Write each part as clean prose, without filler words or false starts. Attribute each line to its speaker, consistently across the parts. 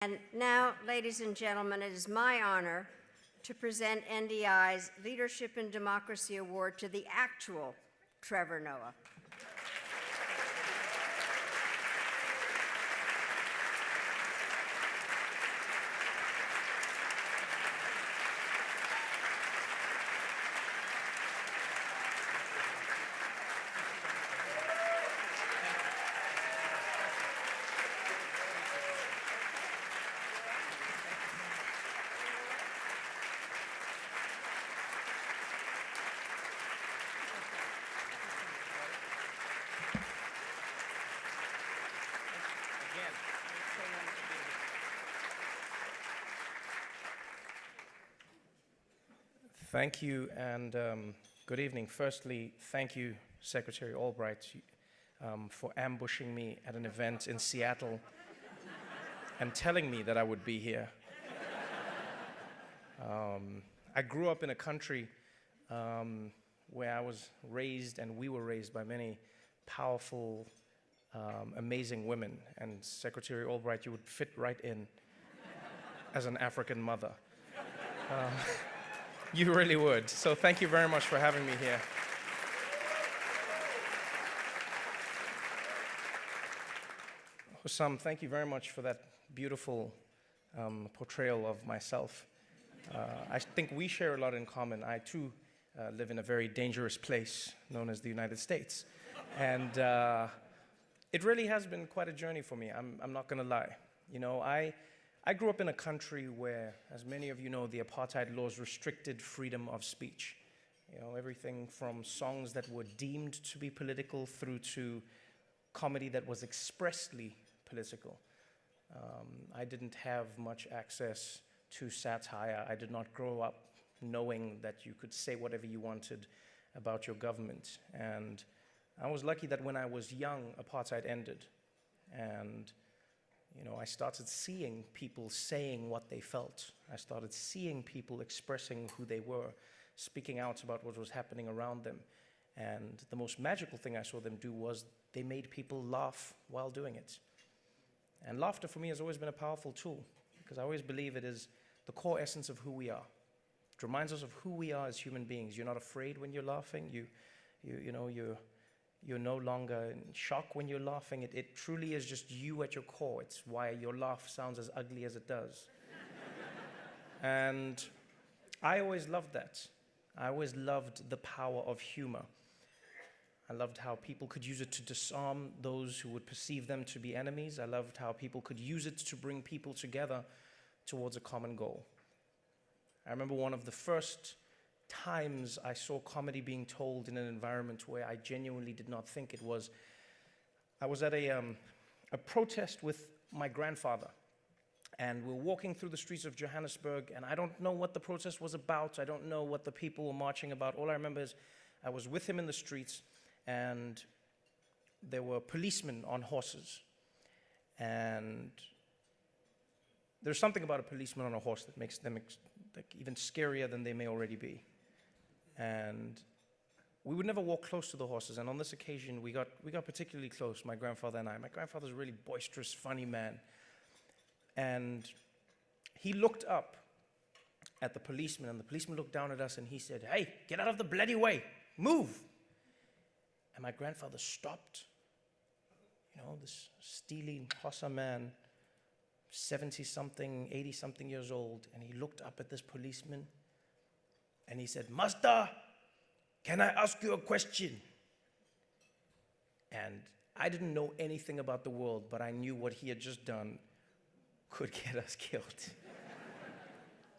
Speaker 1: And now, ladies and gentlemen, it is my honor to present NDI's Leadership in Democracy Award to the actual Trevor Noah.
Speaker 2: Thank you, and good evening. Firstly, thank you, Secretary Albright, for ambushing me at an event in Seattle and telling me that I would be here. I grew up in a country where I was raised, and we were raised by many powerful, amazing women, and Secretary Albright, you would fit right in as an African mother. You really would. So thank you very much for having me here. Hussam, thank you very much for that beautiful portrayal of myself. I think we share a lot in common. I too live in a very dangerous place known as the United States. And it really has been quite a journey for me. I'm not going to lie. You know, I grew up in a country where, as many of you know, the apartheid laws restricted freedom of speech. You know, everything from songs that were deemed to be political through to comedy that was expressly political. I didn't have much access to satire. I did not grow up knowing that you could say whatever you wanted about your government. And I was lucky that when I was young, apartheid ended. And you know, I started seeing people saying what they felt. I started seeing people expressing who they were, speaking out about what was happening around them. And the most magical thing I saw them do was they made people laugh while doing it. And laughter for me has always been a powerful tool, because I always believe it is the core essence of who we are. It reminds us of who we are as human beings. You're not afraid when you're laughing. You're no longer in shock when you're laughing. It truly is just you at your core. It's why your laugh sounds as ugly as it does. And I always loved that. I always loved the power of humor. I loved how people could use it to disarm those who would perceive them to be enemies. I loved how people could use it to bring people together towards a common goal. I remember one of the first times I saw comedy being told in an environment where I genuinely did not think it was. I was at a protest with my grandfather, and we're walking through the streets of Johannesburg, and I don't know what the protest was about. I don't know what the people were marching about. All I remember is I was with him in the streets, and there were policemen on horses. And there's something about a policeman on a horse that makes them even scarier than they may already be. And we would never walk close to the horses. And on this occasion, we got particularly close, my grandfather and I. My grandfather's a really boisterous, funny man. And he looked up at the policeman, and the policeman looked down at us, and he said, "Hey, get out of the bloody way. Move." And my grandfather stopped. You know, this steely Xhosa man, 70-something, 80-something years old, and he looked up at this policeman, and he said, "Master, can I ask you a question?" And I didn't know anything about the world, but I knew what he had just done could get us killed.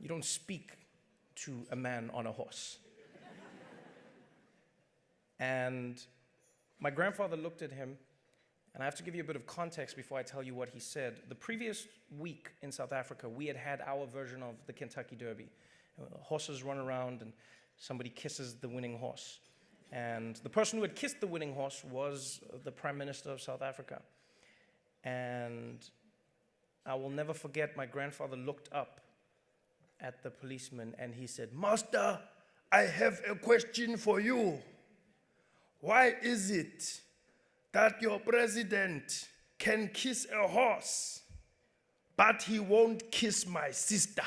Speaker 2: You don't speak to a man on a horse. And my grandfather looked at him, and I have to give you a bit of context before I tell you what he said. The previous week in South Africa, we had our version of the Kentucky Derby. Horses run around, and somebody kisses the winning horse. And the person who had kissed the winning horse was the Prime Minister of South Africa. And I will never forget, my grandfather looked up at the policeman, and he said, "Master, I have a question for you. Why is it that your president can kiss a horse, but he won't kiss my sister.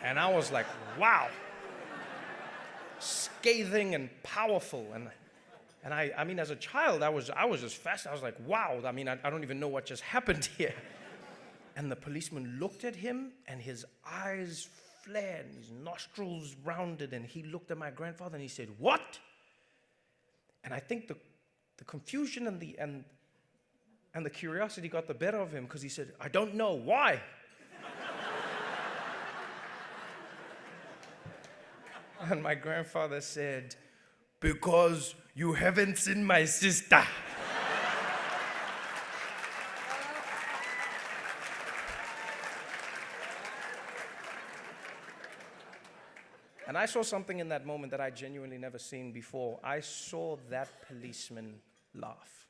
Speaker 2: And I was like, wow. Scathing and powerful. And I mean, as a child, I was just fascinated. I was like, wow, I mean, I don't even know what just happened here. And the policeman looked at him, and his eyes flared, and his nostrils rounded, and he looked at my grandfather, and he said, what? And I think the confusion and the curiosity got the better of him, because he said, I don't know, why? And my grandfather said, because you haven't seen my sister. And I saw something in that moment that I genuinely never seen before. I saw that policeman laugh.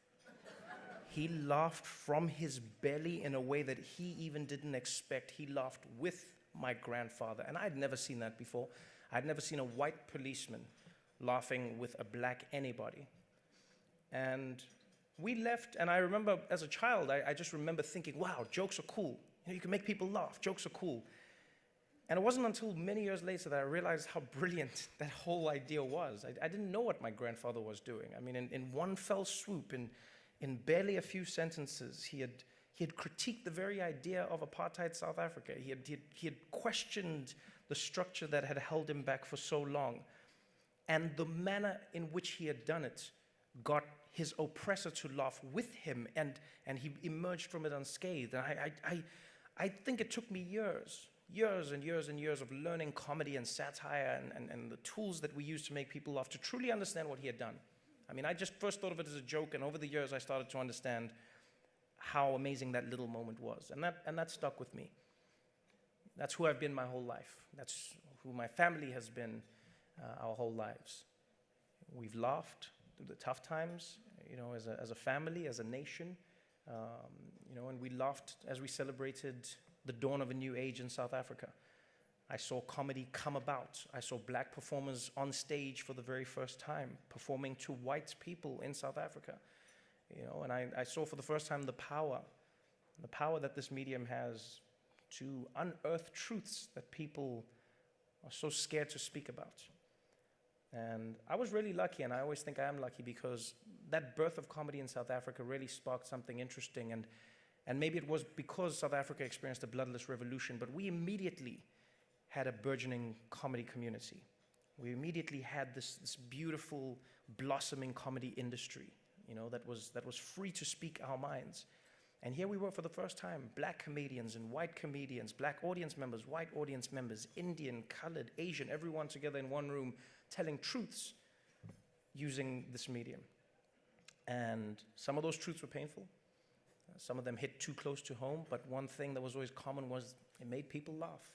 Speaker 2: He laughed from his belly in a way that he even didn't expect. He laughed with my grandfather, and I'd never seen that before. I'd never seen a white policeman laughing with a black anybody. And we left, and I remember as a child, I just remember thinking, wow, jokes are cool. You can make people laugh. Jokes are cool. And it wasn't until many years later that I realized how brilliant that whole idea was. I didn't know what my grandfather was doing. I mean, in one fell swoop, in barely a few sentences, he had critiqued the very idea of apartheid South Africa. He had questioned the structure that had held him back for so long. And the manner in which he had done it got his oppressor to laugh with him, and he emerged from it unscathed. And I think it took me years and years of learning comedy and satire and the tools that we use to make people laugh to truly understand what he had done. I mean, I just first thought of it as a joke, and over the years I started to understand how amazing that little moment was. And that stuck with me. That's who I've been my whole life. That's who my family has been our whole lives. We've laughed through the tough times, as a family, as a nation, and we laughed as we celebrated the dawn of a new age in South Africa. I saw comedy come about. I saw black performers on stage for the very first time, performing to white people in South Africa. And I saw for the first time the power that this medium has to unearth truths that people are so scared to speak about. And I was really lucky, and I always think I am lucky, because that birth of comedy in South Africa really sparked something interesting. And maybe it was because South Africa experienced a bloodless revolution, but we immediately had a burgeoning comedy community. We immediately had this beautiful, blossoming comedy industry, that was free to speak our minds. And here we were for the first time, black comedians and white comedians, black audience members, white audience members, Indian, colored, Asian, everyone together in one room telling truths using this medium. And some of those truths were painful. Some of them hit too close to home, but one thing that was always common was it made people laugh.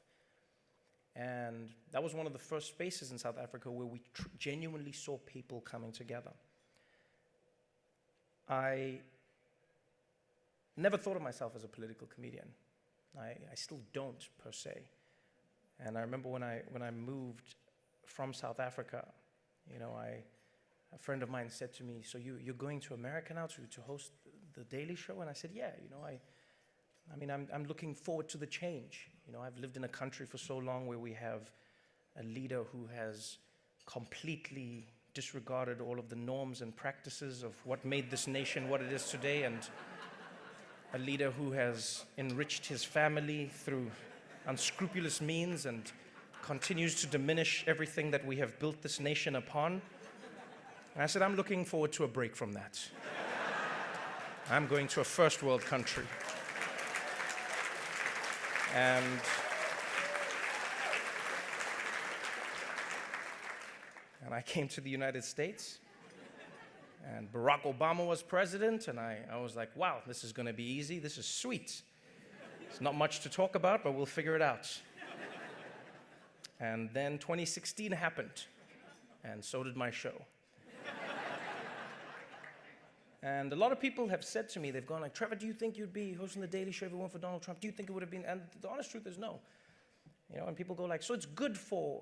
Speaker 2: And that was one of the first spaces in South Africa where we genuinely saw people coming together. I never thought of myself as a political comedian. I still don't, per se. And I remember when I moved from South Africa, a friend of mine said to me, so you're going to America now to host the Daily Show? And I said, yeah, I'm looking forward to the change. I've lived in a country for so long where we have a leader who has completely disregarded all of the norms and practices of what made this nation what it is today, and a leader who has enriched his family through unscrupulous means and continues to diminish everything that we have built this nation upon. And I said, I'm looking forward to a break from that. I'm going to a first world country. And I came to the United States, and Barack Obama was president, and I was like, wow, this is going to be easy. This is sweet. It's not much to talk about, but we'll figure it out. And then 2016 happened, and so did my show. And a lot of people have said to me, they've gone like, Trevor, do you think you'd be hosting the Daily Show if it weren't for Donald Trump? Do you think it would have been? And the honest truth is no. And people go like, so it's good for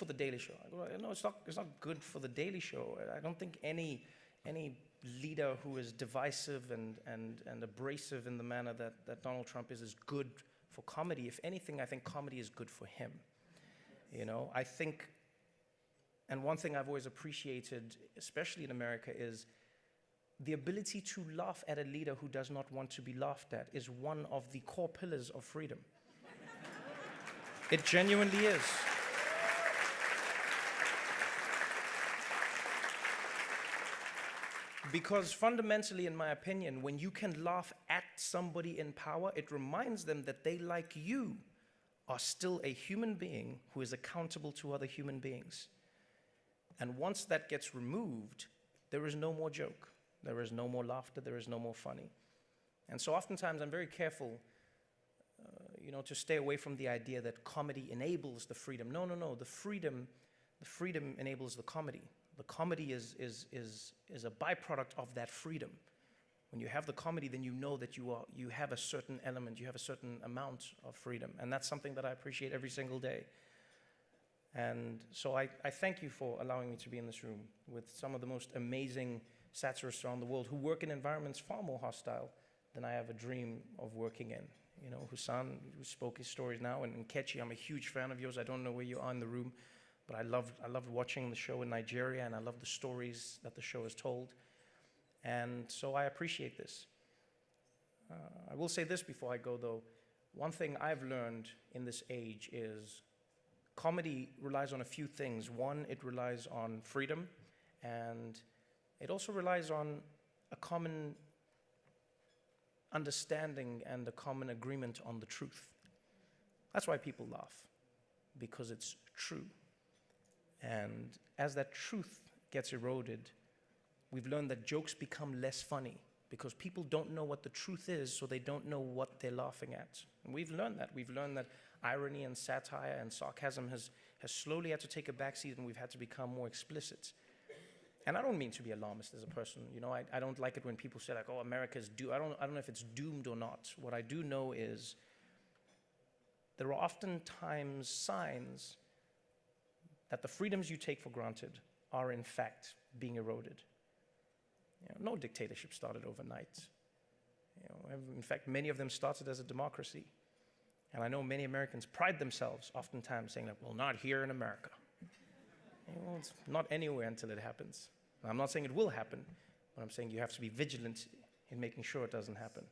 Speaker 2: the Daily Show. I go, no, it's not good for the Daily Show. I don't think any leader who is divisive and abrasive in the manner that Donald Trump is good for comedy. If anything, I think comedy is good for him. You know, I think, and one thing I've always appreciated, especially in America, is the ability to laugh at a leader who does not want to be laughed at is one of the core pillars of freedom. It genuinely is. Because fundamentally, in my opinion, when you can laugh at somebody in power, it reminds them that they, like you, are still a human being who is accountable to other human beings. And once that gets removed, there is no more joke. There is no more laughter. There is no more funny. And so oftentimes I'm very careful, to stay away from the idea that comedy enables the freedom. No, no, no. The freedom enables the comedy. The comedy is a byproduct of that freedom. When you have the comedy, then you know that you have a certain element, you have a certain amount of freedom. And that's something that I appreciate every single day. And so I thank you for allowing me to be in this room with some of the most amazing satirists around the world who work in environments far more hostile than I ever dream of working in. You know, Hussein, who spoke his stories now, and Kechi, I'm a huge fan of yours. I don't know where you are in the room, but I loved watching the show in Nigeria, and I love the stories that the show has told. And so I appreciate this. I will say this before I go, though. One thing I've learned in this age is comedy relies on a few things. One, it relies on freedom, and it also relies on a common understanding and a common agreement on the truth. That's why people laugh, because it's true. And as that truth gets eroded, we've learned that jokes become less funny because people don't know what the truth is, so they don't know what they're laughing at. And we've learned that. We've learned that irony and satire and sarcasm has slowly had to take a backseat, and we've had to become more explicit. And I don't mean to be alarmist as a person. You know, I don't like it when people say, like, oh, America's doomed. I don't know if it's doomed or not. What I do know is there are oftentimes signs that the freedoms you take for granted are in fact being eroded. You know, no dictatorship started overnight. You know, in fact, many of them started as a democracy. And I know many Americans pride themselves oftentimes saying that, well, not here in America. You know, it's not anywhere until it happens. Now, I'm not saying it will happen, but I'm saying you have to be vigilant in making sure it doesn't happen.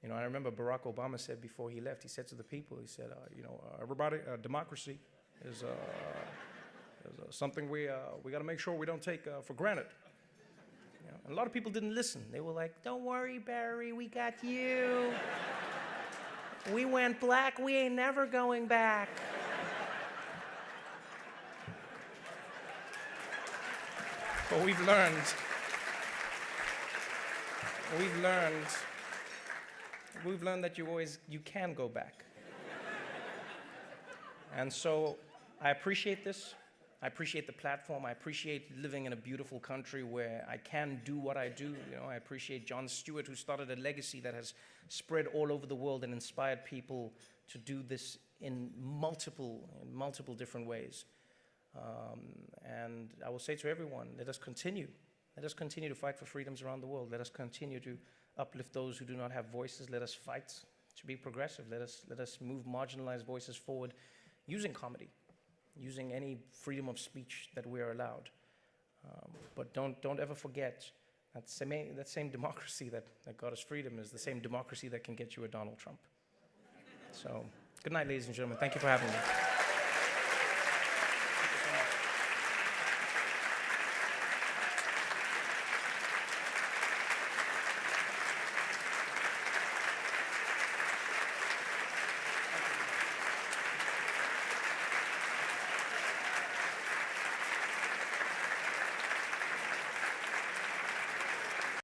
Speaker 2: You know, I remember Barack Obama said before he left, he said to the people, he said, everybody, democracy is something we got to make sure we don't take for granted. You know, and a lot of people didn't listen. They were like, don't worry, Barry, we got you. We went black, we ain't never going back. But we've learned that you can go back. And so I appreciate this. I appreciate the platform. I appreciate living in a beautiful country where I can do what I do. You know, I appreciate Jon Stewart, who started a legacy that has spread all over the world and inspired people to do this in multiple different ways. And I will say to everyone, let us continue. Let us continue to fight for freedoms around the world. Let us continue to uplift those who do not have voices. Let us fight to be progressive. Let us move marginalized voices forward using comedy, using any freedom of speech that we are allowed. But don't ever forget that same democracy that got us freedom is the same democracy that can get you a Donald Trump. So, good night, ladies and gentlemen. Thank you for having me.